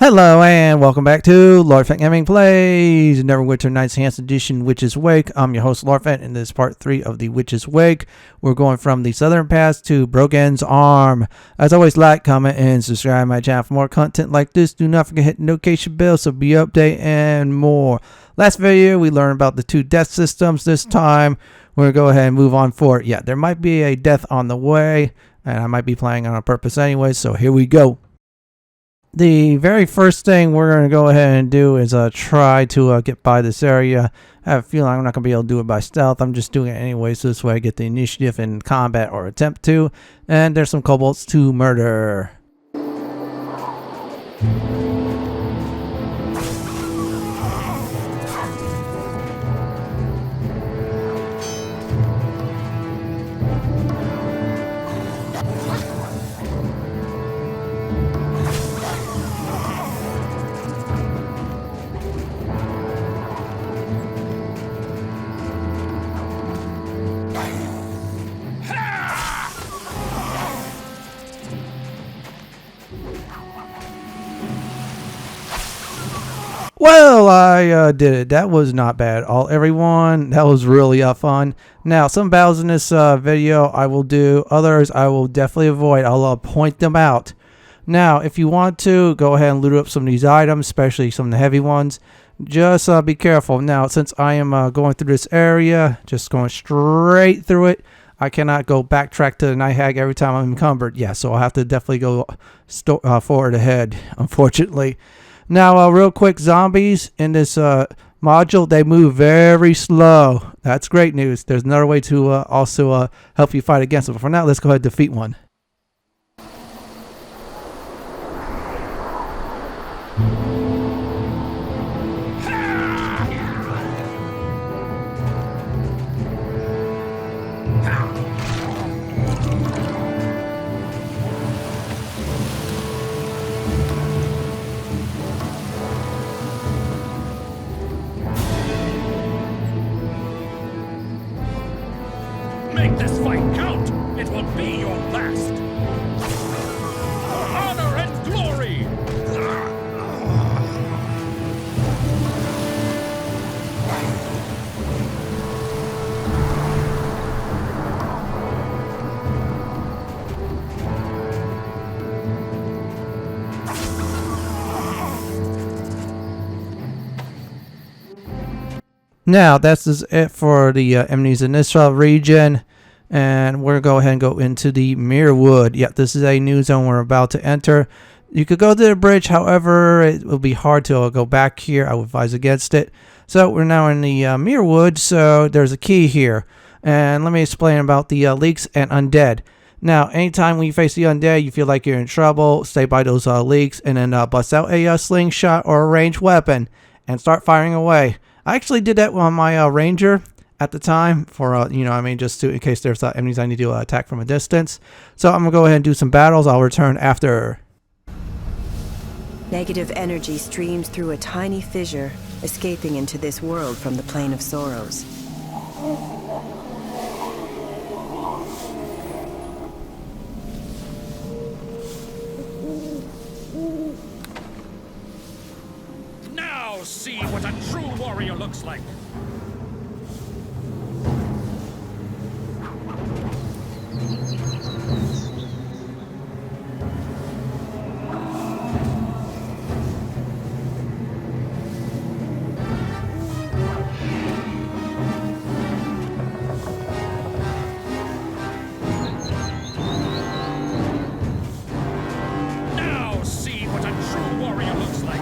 Hello and welcome back to Lord Fenton Gaming Plays Neverwinter Night's Hands Edition Witch's Wake. I'm your host Lord Fenton, and this is part 3 of the Witch's Wake. We're going from the Southern Pass to Brogan's Arm. As always, like, comment, and subscribe to my channel for more content like this. Do not forget to hit the notification bell so be update and more. Last video we learned about the 2 death systems. This time we're going to go ahead and move on forward. Yeah, there might be a death on the way, and I might be playing on purpose anyway, so here we go. The very first thing we're going to go ahead and do is try to get by this area. I have a feeling I'm not going to be able to do it by stealth. I'm just doing it anyway, so this way I get the initiative in combat or attempt to. And there's some kobolds to murder. Well, I did it. That was not bad at all, everyone. That was really fun. Now, some battles in this video I will do. Others I will definitely avoid. I'll point them out. Now, if you want to, go ahead and loot up some of these items, especially some of the heavy ones. Just be careful. Now, since I am going through this area, just going straight through it, I cannot go backtrack to the Night Hag every time I'm encumbered. Yeah, so I'll have to definitely go forward ahead, unfortunately. Now, real quick, zombies in this module, they move very slow. That's great news. There's another way to also help you fight against them. But for now, let's go ahead and defeat one. Make this fight count! It will be your last! For honor and glory! Now, that's it for the enemies in this region. And we're going to go ahead and go into the Meerwood. Yep, this is a new zone we're about to enter. You could go to the bridge, however, it will be hard to go back here. I would advise against it. So we're now in the Meerwood, so there's a key here. And let me explain about the leaks and undead. Now, anytime when you face the undead, you feel like you're in trouble, stay by those leaks, and then bust out a slingshot or a ranged weapon and start firing away. I actually did that on my ranger at the time for, just in case there's enemies I need to attack from a distance. So I'm going to go ahead and do some battles. I'll return after. Negative energy streams through a tiny fissure, escaping into this world from the Plane of Sorrows. Now see what a true warrior looks like! Now see what a true warrior looks like!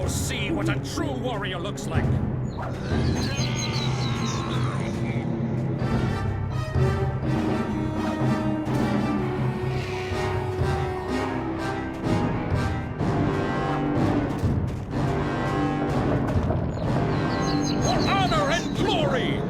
Now see what a true warrior looks like. For honor and glory!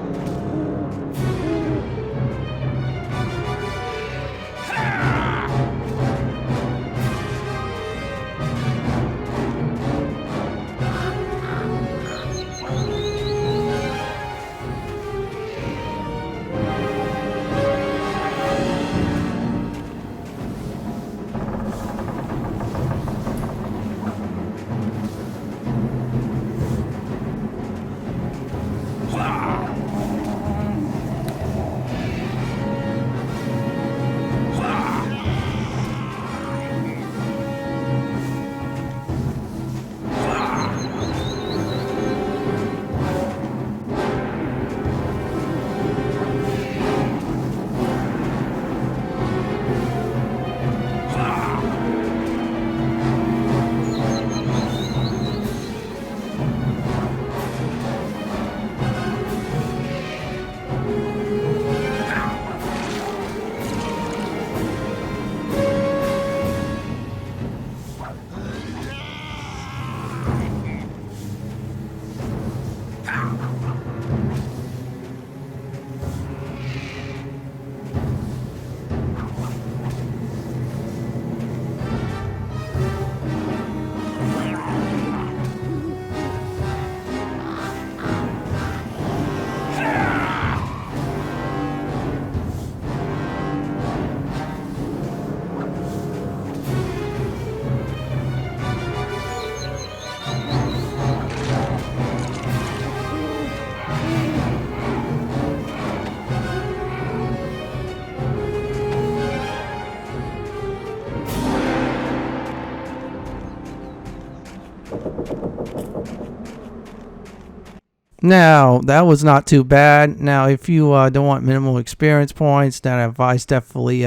Now, that was not too bad. Now, if you don't want minimal experience points, then I advise definitely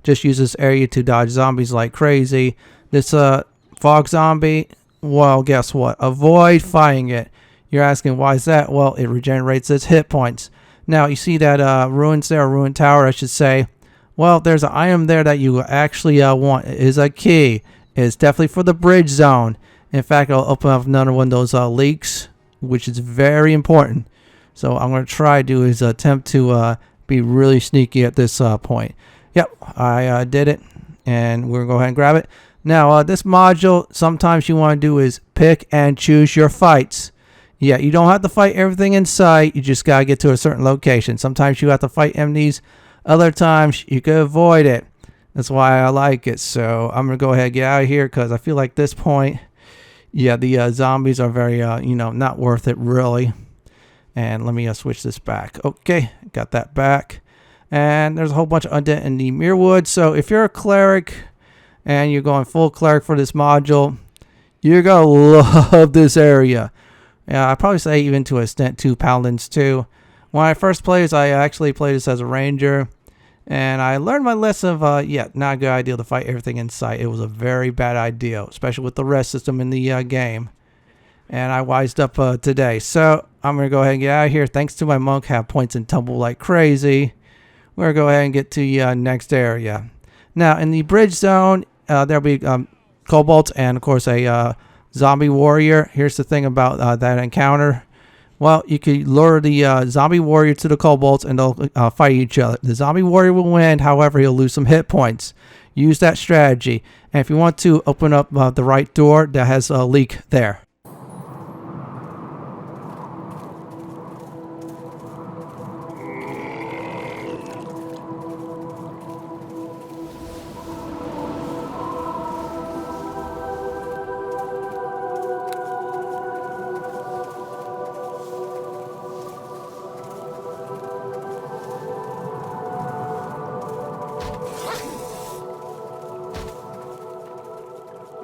just use this area to dodge zombies like crazy. This fog zombie, well, guess what? Avoid fighting it. You're asking, why is that? Well, it regenerates its hit points. Now, you see that ruins there, ruined tower, I should say. Well, there's an item there that you actually want. It is a key. It's definitely for the bridge zone. In fact, I'll open up another one of those leaks, which is very important. So I'm going to try to do is attempt to be really sneaky at this point. Yep, I did it. And we're going to go ahead and grab it. Now, this module, sometimes you want to do is pick and choose your fights. Yeah, you don't have to fight everything in sight. You just got to get to a certain location. Sometimes you have to fight enemies. Other times you can avoid it. That's why I like it. So I'm going to go ahead and get out of here because I feel like this point, yeah, the zombies are very, not worth it really. And let me switch this back. Okay, got that back. And there's a whole bunch of undead in the Meerwood. So if you're a cleric and you're going full cleric for this module, you're going to love this area. Yeah, I'd probably say even to extent 2 paladins too. When I first played this, I actually played this as a ranger. And I learned my lesson of, not a good idea to fight everything in sight. It was a very bad idea, especially with the rest system in the game. And I wised up today. So I'm going to go ahead and get out of here. Thanks to my monk, have points and tumble like crazy. We're going to go ahead and get to the next area. Now, in the bridge zone, there'll be kobolds and, of course, a zombie warrior. Here's the thing about that encounter. Well, you could lure the zombie warrior to the kobolds and they'll fight each other. The zombie warrior will win, however, he'll lose some hit points. Use that strategy. And if you want to open up the right door, that has a leak there.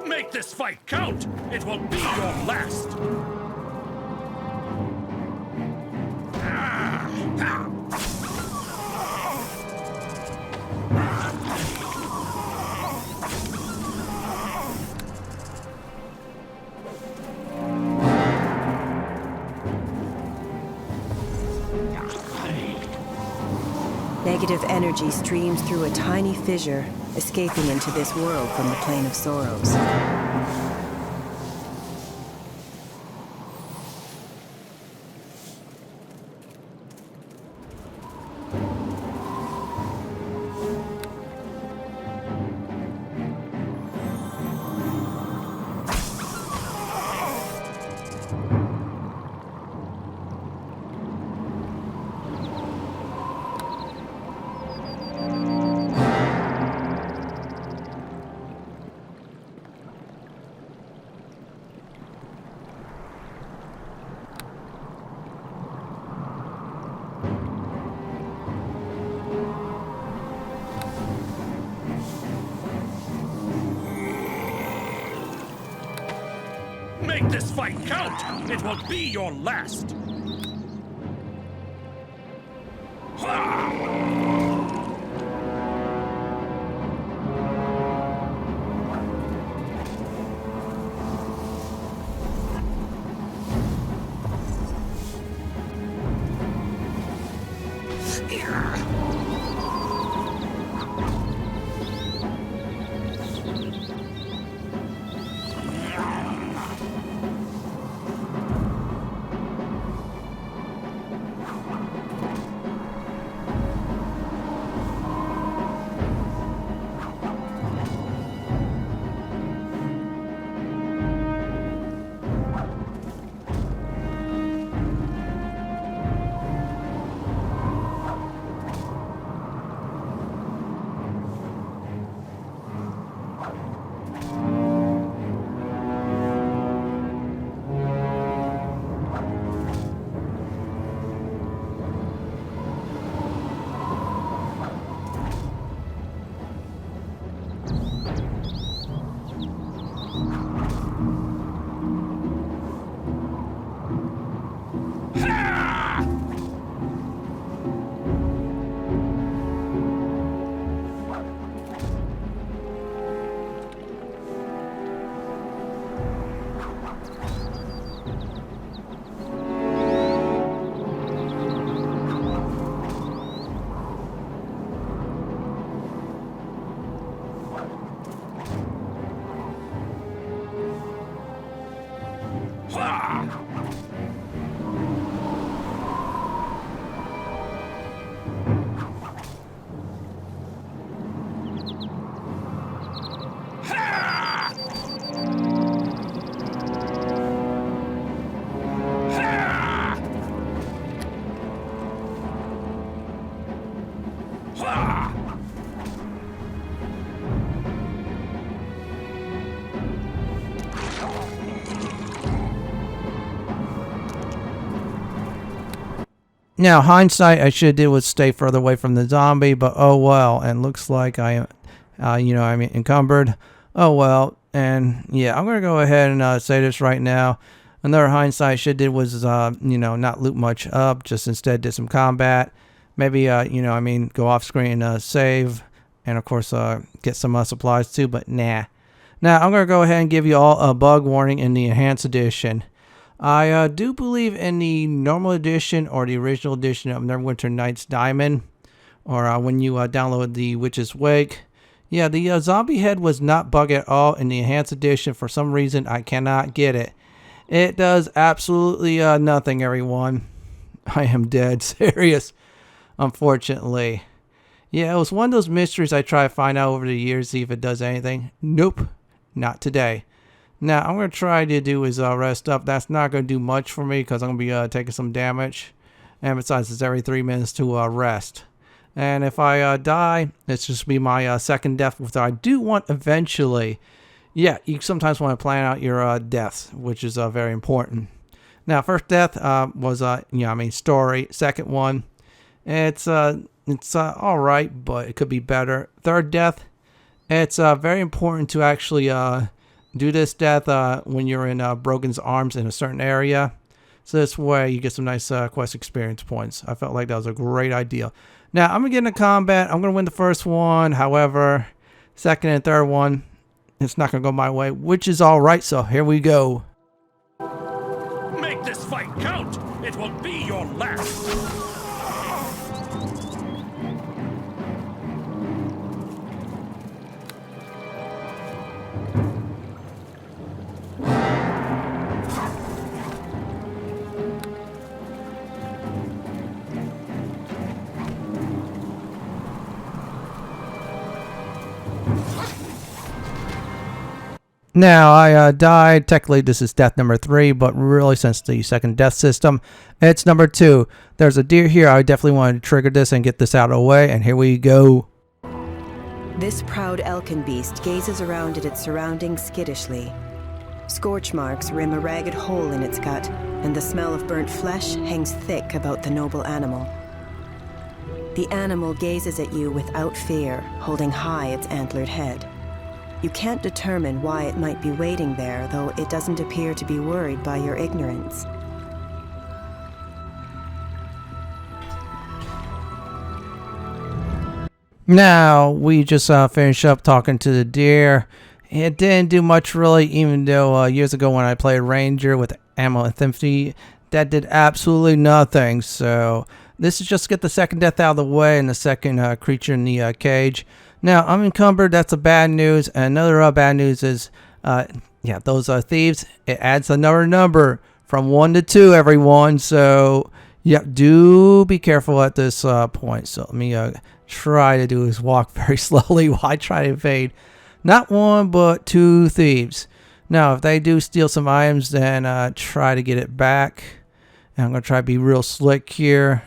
Make this fight count! It will be your last! Negative energy streams through a tiny fissure, escaping into this world from the plane of sorrows. Make this fight count! It will be your last! Now, hindsight, I should have did was stay further away from the zombie, but oh well. And looks like I am, encumbered. Oh well. And yeah, I'm going to go ahead and say this right now. Another hindsight I should have did was, not loot much up, just instead did some combat. Maybe, go off screen and save. And of course, get some supplies too, but nah. Now, I'm going to go ahead and give you all a bug warning in the Enhanced Edition. I do believe in the normal edition or the original edition of Neverwinter Nights Diamond, or when you download the Witch's Wake. Yeah, the zombie head was not bugged at all in the Enhanced Edition. For some reason, I cannot get it. It does absolutely nothing, everyone. I am dead serious, unfortunately. Yeah, it was one of those mysteries I try to find out over the years, see if it does anything. Nope, not today. Now, I'm going to try to do is rest up. That's not going to do much for me because I'm going to be taking some damage. And besides, it's every 3 minutes to rest. And if I die, it's just be my second death, which I do want eventually. Yeah, you sometimes want to plan out your deaths, which is very important. Now, first death was, story. Second one, it's all right, but it could be better. Third death, it's very important to actually do this death when you're in Brogan's arms in a certain area. So this way you get some nice quest experience points. I felt like that was a great idea. Now, I'm going to get into combat. I'm going to win the first one. However, second and third one, it's not going to go my way, which is all right. So here we go. Make this fight count! It will be your last! Now, I died. Technically, this is death number 3, but really, since the second death system, it's number 2. There's a deer here. I definitely wanted to trigger this and get this out of the way, and here we go. This proud elkin beast gazes around at its surroundings skittishly. Scorch marks rim a ragged hole in its gut, and the smell of burnt flesh hangs thick about the noble animal. The animal gazes at you without fear, holding high its antlered head. You can't determine why it might be waiting there, though it doesn't appear to be worried by your ignorance. Now, we just finished up talking to the deer. It didn't do much really, even though years ago when I played Ranger with ammo and Fenton, that did absolutely nothing. So this is just to get the second death out of the way and the second creature in the cage. Now, I'm encumbered. That's a bad news. And another bad news is, those thieves, it adds another number from 1 to 2, everyone. So, yeah, do be careful at this point. So let me try to do is walk very slowly while I try to evade. Not 1, but 2 thieves. Now, if they do steal some items, then try to get it back. And I'm going to try to be real slick here.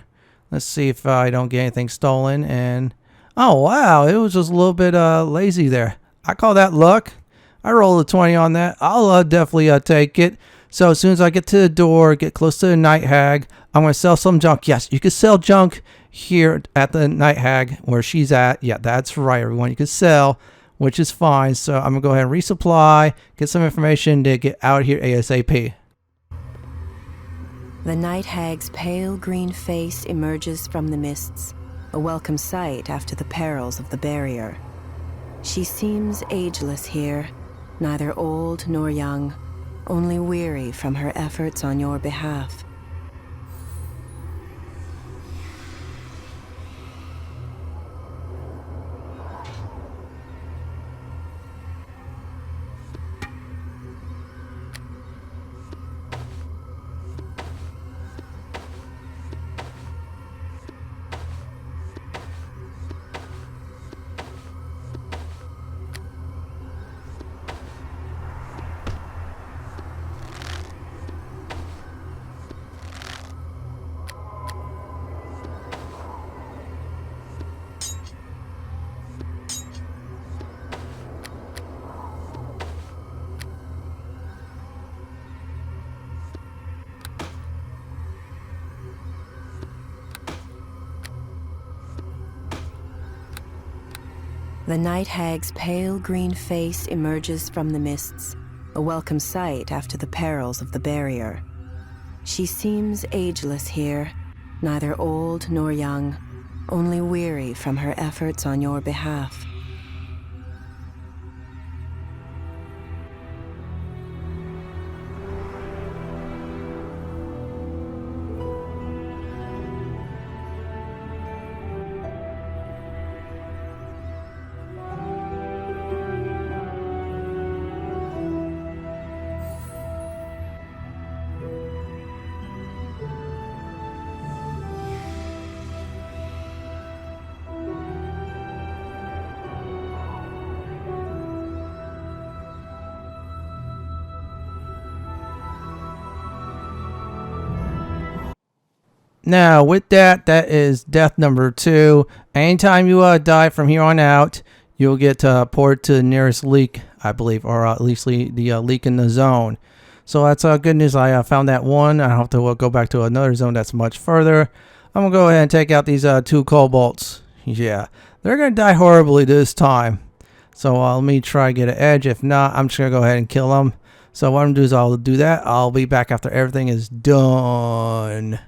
Let's see if I don't get anything stolen. And, oh, wow, it was just a little bit lazy there. I call that luck. I rolled a 20 on that. I'll definitely take it. So as soon as I get to the door, get close to the Night Hag, I'm going to sell some junk. Yes, you can sell junk here at the Night Hag where she's at. Yeah, that's right, everyone. You can sell, which is fine. So I'm going to go ahead and resupply, get some information to get out of here ASAP. The Night Hag's pale green face emerges from the mists, a welcome sight after the perils of the barrier. She seems ageless here, neither old nor young, only weary from her efforts on your behalf. The Night Hag's pale green face emerges from the mists, a welcome sight after the perils of the barrier. She seems ageless here, neither old nor young, only weary from her efforts on your behalf. Now, with that, that is death number 2. Anytime you die from here on out, you'll get poured to the nearest leak, I believe, or at least the leak in the zone. So that's good news. I found that one. I have to go back to another zone that's much further. I'm going to go ahead and take out these 2 kobolds. Yeah, they're going to die horribly this time. So let me try to get an edge. If not, I'm just going to go ahead and kill them. So what I'm going to do is I'll do that. I'll be back after everything is done.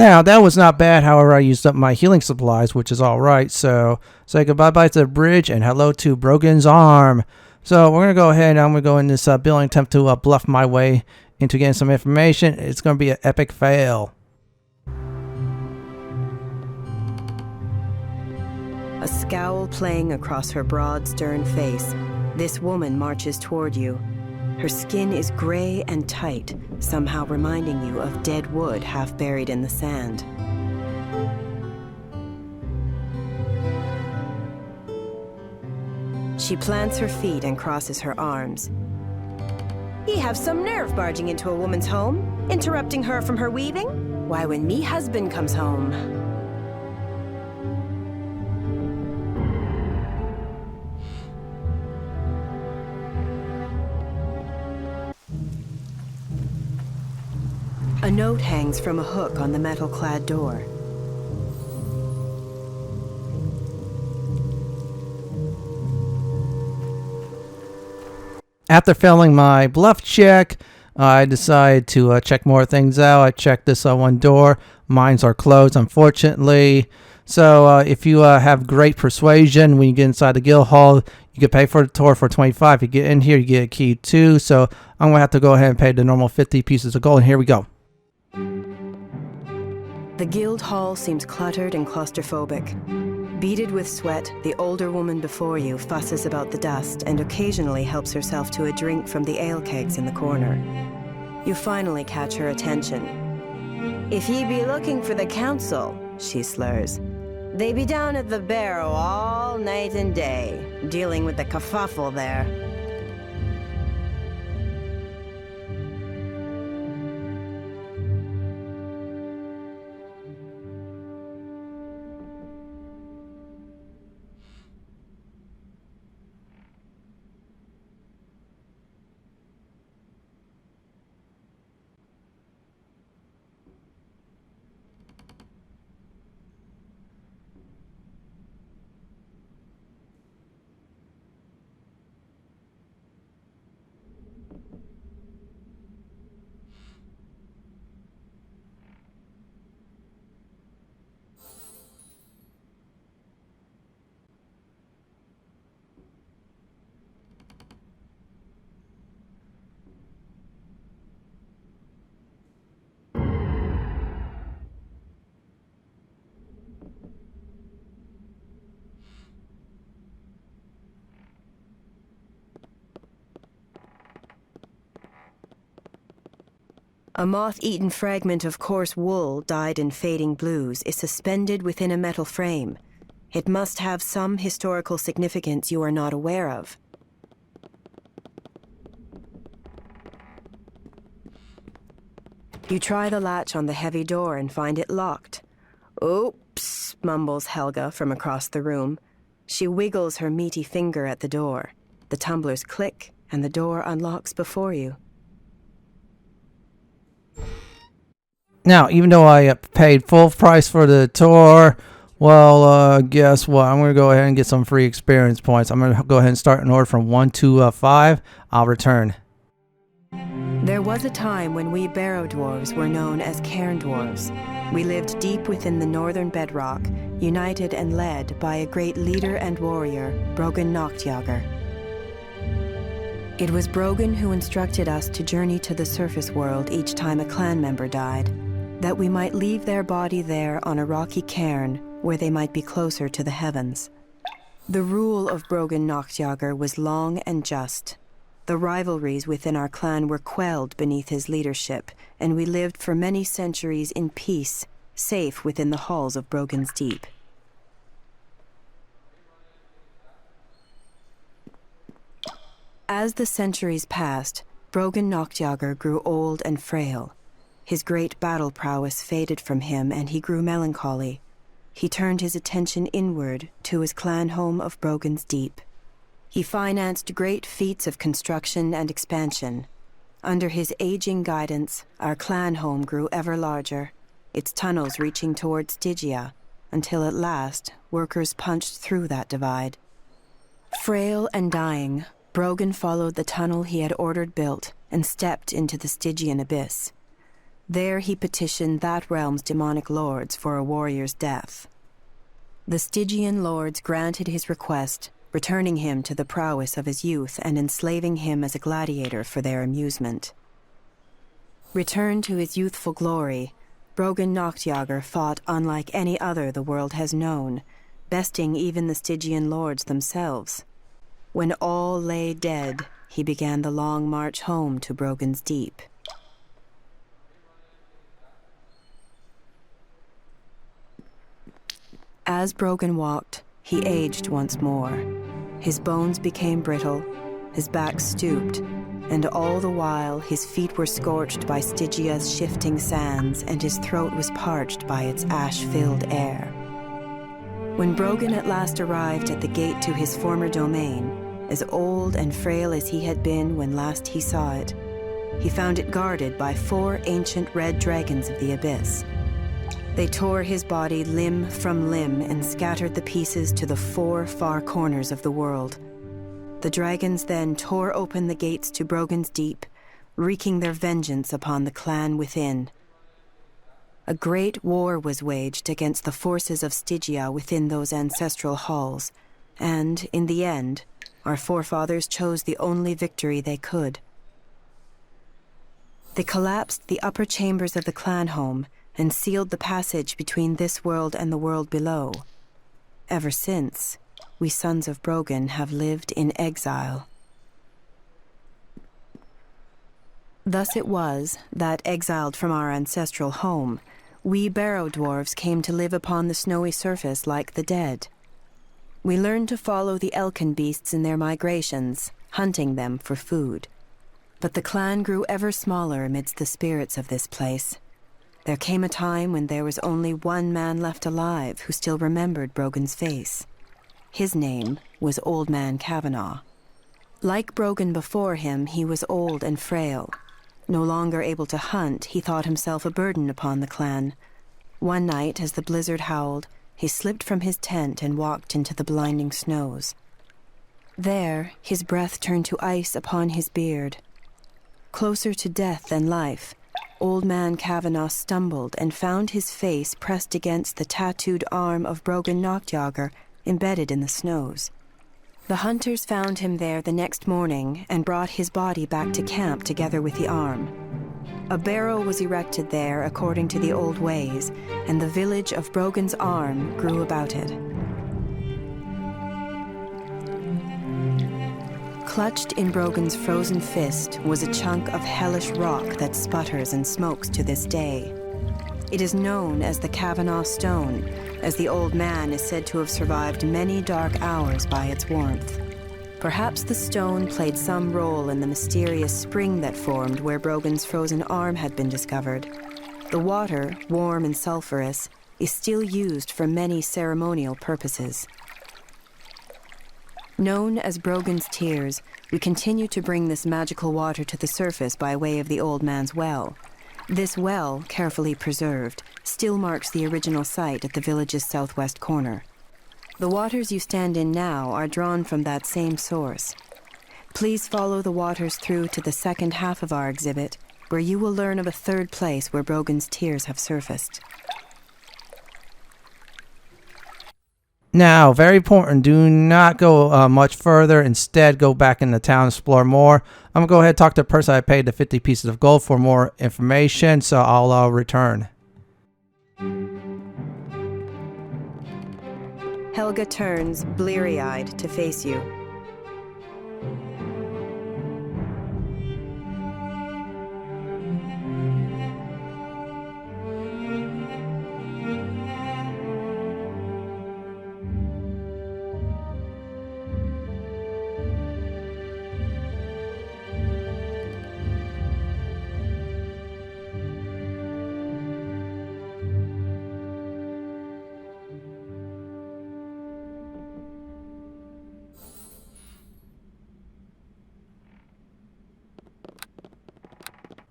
Now, that was not bad. However, I used up my healing supplies, which is alright. So, say goodbye to the bridge and hello to Brogan's arm. So, we're going to go ahead and I'm going to go in this building, attempt to bluff my way into getting some information. It's going to be an epic fail. A scowl playing across her broad, stern face, this woman marches toward you. Her skin is gray and tight, somehow reminding you of dead wood half buried in the sand. She plants her feet and crosses her arms. Ye have some nerve barging into a woman's home, interrupting her from her weaving? Why, when me husband comes home... A note hangs from a hook on the metal-clad door. After failing my bluff check, I decided to check more things out. I checked this one door. Mines are closed, unfortunately. So if you have great persuasion when you get inside the guild hall, you can pay for the tour for 25. If you get in here, you get a key too. So I'm going to have to go ahead and pay the normal 50 pieces of gold. And here we go. The guild hall seems cluttered and claustrophobic. Beaded with sweat, the older woman before you fusses about the dust and occasionally helps herself to a drink from the ale kegs in the corner. You finally catch her attention. If ye be looking for the council, she slurs, they be down at the barrow all night and day, dealing with the kerfuffle there. A moth-eaten fragment of coarse wool dyed in fading blues is suspended within a metal frame. It must have some historical significance you are not aware of. You try the latch on the heavy door and find it locked. Oops, mumbles Helga from across the room. She wiggles her meaty finger at the door. The tumblers click and the door unlocks before you. Now, even though I paid full price for the tour, well, guess what? I'm going to go ahead and get some free experience points. I'm going to go ahead and start an order from 1 to 5. I'll return. There was a time when we barrow dwarves were known as cairn dwarves. We lived deep within the northern bedrock, united and led by a great leader and warrior, Brogan Nachtjager. It was Brogan who instructed us to journey to the surface world each time a clan member died, that we might leave their body there on a rocky cairn where they might be closer to the heavens. The rule of Brogan Nachtjager was long and just. The rivalries within our clan were quelled beneath his leadership, and we lived for many centuries in peace, safe within the halls of Brogan's Deep. As the centuries passed, Brogan Nachtjager grew old and frail. His great battle prowess faded from him, and he grew melancholy. He turned his attention inward to his clan home of Brogan's Deep. He financed great feats of construction and expansion. Under his aging guidance, our clan home grew ever larger, its tunnels reaching towards Stygia, until at last workers punched through that divide. Frail and dying, Brogan followed the tunnel he had ordered built and stepped into the Stygian abyss. There he petitioned that realm's demonic lords for a warrior's death. The Stygian lords granted his request, returning him to the prowess of his youth and enslaving him as a gladiator for their amusement. Returned to his youthful glory, Brogan Nachtjager fought unlike any other the world has known, besting even the Stygian lords themselves. When all lay dead, he began the long march home to Brogan's Deep. As Brogan walked, he aged once more. His bones became brittle, his back stooped, and all the while his feet were scorched by Stygia's shifting sands and his throat was parched by its ash-filled air. When Brogan at last arrived at the gate to his former domain, as old and frail as he had been when last he saw it, he found it guarded by 4 ancient red dragons of the abyss. They tore his body limb from limb and scattered the pieces to the 4 far corners of the world. The dragons then tore open the gates to Brogan's Deep, wreaking their vengeance upon the clan within. A great war was waged against the forces of Stygia within those ancestral halls, and, in the end, our forefathers chose the only victory they could. They collapsed the upper chambers of the clan home and sealed the passage between this world and the world below. Ever since, we sons of Brogan have lived in exile. Thus it was that, exiled from our ancestral home, we barrow dwarves came to live upon the snowy surface like the dead. We learned to follow the elkin beasts in their migrations, hunting them for food. But the clan grew ever smaller amidst the spirits of this place. There came a time when there was only one man left alive who still remembered Brogan's face. His name was Old Man Kavanaugh. Like Brogan before him, he was old and frail. No longer able to hunt, he thought himself a burden upon the clan. One night, as the blizzard howled, he slipped from his tent and walked into the blinding snows. There, his breath turned to ice upon his beard. Closer to death than life, Old Man Kavanaugh stumbled and found his face pressed against the tattooed arm of Brogan Nachtjager embedded in the snows. The hunters found him there the next morning and brought his body back to camp together with the arm. A barrow was erected there according to the old ways, and the village of Brogan's Arm grew about it. Clutched in Brogan's frozen fist was a chunk of hellish rock that sputters and smokes to this day. It is known as the Kavanaugh Stone, as the old man is said to have survived many dark hours by its warmth. Perhaps the stone played some role in the mysterious spring that formed where Brogan's frozen arm had been discovered. The water, warm and sulfurous, is still used for many ceremonial purposes. Known as Brogan's Tears, we continue to bring this magical water to the surface by way of the old man's well. This well, carefully preserved, still marks the original site at the village's southwest corner. The waters you stand in now are drawn from that same source. Please follow the waters through to the second half of our exhibit, where you will learn of a third place where Brogan's tears have surfaced. Now, very important, do not go much further. Instead, go back in the town, explore more. I'm going to go ahead and talk to the person I paid the 50 pieces of gold for more information, so I'll return. Helga turns, bleary-eyed, to face you.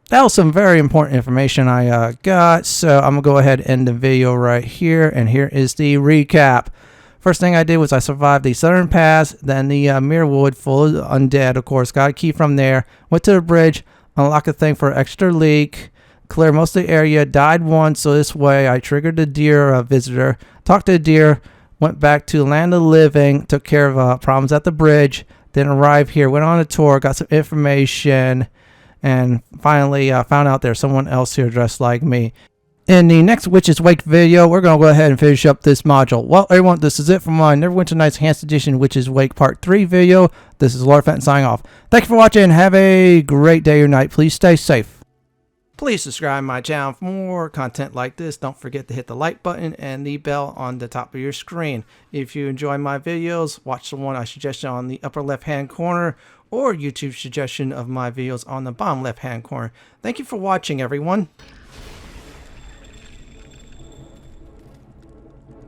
That was some very important information I got, so I'm going to go ahead and end the video right here, and here is the recap. First thing I did was I survived the Southern Pass, then the Meerwood full of undead, of course, got a key from there, went to the bridge, unlocked a thing for extra leak, clear most of the area. Died once, so this way I triggered the deer visitor. Talked to the deer. Went back to Land of the Living. Took care of problems at the bridge. Then arrived here. Went on a tour. Got some information. And finally found out there's someone else here dressed like me. In the next Witch's Wake video, we're going to go ahead and finish up this module. Well, everyone, this is it for my Neverwinter Nights Enhanced Edition Witch's Wake Part 3 video. This is Lord Fenton signing off. Thank you for watching. Have a great day or night. Please stay safe. Please subscribe to my channel for more content like this. Don't forget to hit the like button and the bell on the top of your screen. If you enjoy my videos, watch the one I suggested on the upper left hand corner or YouTube suggestion of my videos on the bottom left hand corner. Thank you for watching, everyone.